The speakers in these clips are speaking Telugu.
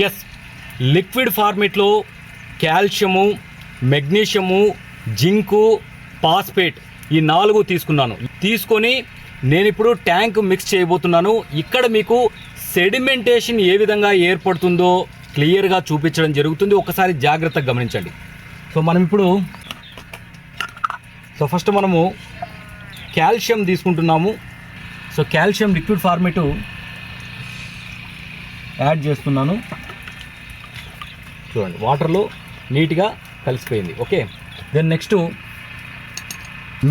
ఎస్, లిక్విడ్ ఫార్మేట్లో కాల్షియము, మెగ్నీషియము, జింకు, ఫాస్ఫేట్ ఈ 4 తీసుకున్నాను. తీసుకొని నేను ఇప్పుడు ట్యాంక్ మిక్స్ చేయబోతున్నాను. ఇక్కడ మీకు సెడిమెంటేషన్ ఏ విధంగా ఏర్పడుతుందో క్లియర్గా చూపించడం జరుగుతుంది. ఒకసారి జాగ్రత్తగా గమనించండి. ఫస్ట్ మనము కాల్షియం తీసుకుంటున్నాము. కాల్షియం లిక్విడ్ ఫార్మేటు యాడ్ చేస్తున్నాను. చూడండి, వాటర్లో నీట్గా కలిసిపోయింది. Okay, then next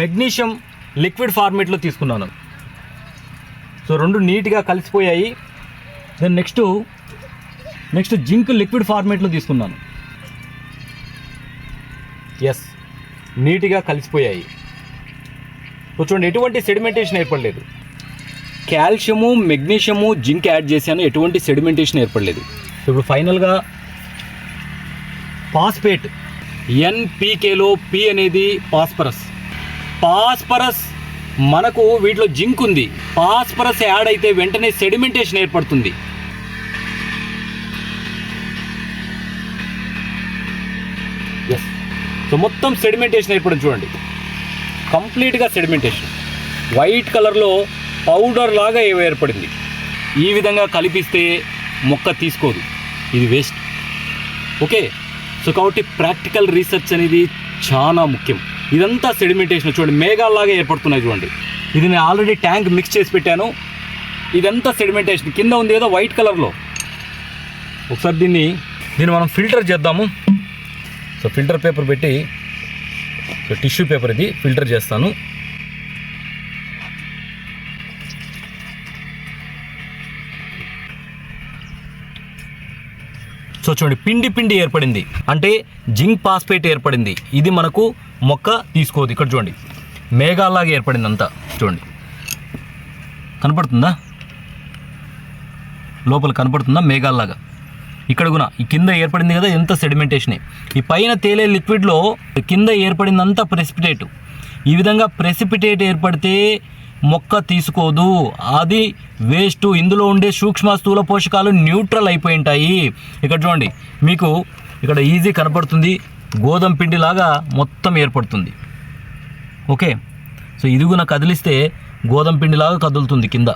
magnesium liquid ఫార్మేట్లో తీసుకున్నాను. 2 నీట్గా కలిసిపోయాయి. దెన్ నెక్స్ట్ జింక్ లిక్విడ్ ఫార్మేట్లో తీసుకున్నాను. ఎస్, నీట్గా కలిసిపోయాయి. చూడండి, ఎటువంటి సెడిమెంటేషన్ ఏర్పడలేదు. కాల్షియము, మెగ్నీషియము, జింక్ యాడ్ చేశాను, ఎటువంటి సెడిమెంటేషన్ ఏర్పడలేదు. ఇప్పుడు ఫైనల్గా ఫాస్ఫేట్, NPKలో P అనేది ఫాస్ఫరస్. మనకు వీటిలో జింక్ ఉంది. ఫాస్ఫరస్ యాడ్ అయితే వెంటనే సెడిమెంటేషన్ ఏర్పడుతుంది. ఎస్, మొత్తం సెడిమెంటేషన్ ఏర్పడింది. చూడండి, కంప్లీట్గా సెడిమెంటేషన్ వైట్ కలర్లో పౌడర్ లాగా ఏర్పడింది. ఈ విధంగా కలిపిస్తే మొక్క తీసుకోదు, ఇది వేస్ట్. ఓకే, కాబట్టి ప్రాక్టికల్ రీసెర్చ్ అనేది చాలా ముఖ్యం. ఇదంతా సెడిమెంటేషన్ చూడండి, మేఘాల్లాగా ఏర్పడుతున్నాయి. చూడండి, ఇది నేను ఆల్రెడీ ట్యాంక్ మిక్స్ చేసి పెట్టాను. ఇదంతా సెడిమెంటేషన్ కింద ఉంది కదా వైట్ కలర్లో. ఒకసారి దీన్ని మనం ఫిల్టర్ చేద్దాము. ఫిల్టర్ పేపర్ పెట్టి, టిష్యూ పేపర్ ఇది ఫిల్టర్ చేస్తాను. చూడండి, పిండి ఏర్పడింది అంటే జింక్ ఫాస్ఫేట్ ఏర్పడింది. ఇది మనకు మొక్క తీసుకోదు. ఇక్కడ చూడండి, మేఘాల్లాగా ఏర్పడింది అంతా. చూడండి, కనపడుతుందా? లోపల కనపడుతుందా మేఘాల్లాగా? ఇక్కడ కూడా ఈ కింద ఏర్పడింది కదా, ఎంత సెడిమెంటేషనే. ఈ పైన తేలే లిక్విడ్లో కింద ఏర్పడిందంతా ప్రెసిపిటేట్. ఈ విధంగా ప్రెసిపిటేట్ ఏర్పడితే మొక్క తీసుకోదు, అది వేస్ట్. ఇందులో ఉండే సూక్ష్మ స్థూల పోషకాలు న్యూట్రల్ అయిపోయి ఉంటాయి. ఇక్కడ చూడండి, మీకు ఇక్కడ ఈజీ కనపడుతుంది, గోధుమ పిండిలాగా మొత్తం ఏర్పడుతుంది. ఓకే, ఇది కూడా కదిలిస్తే గోధుమ పిండిలాగా కదులుతుంది కింద.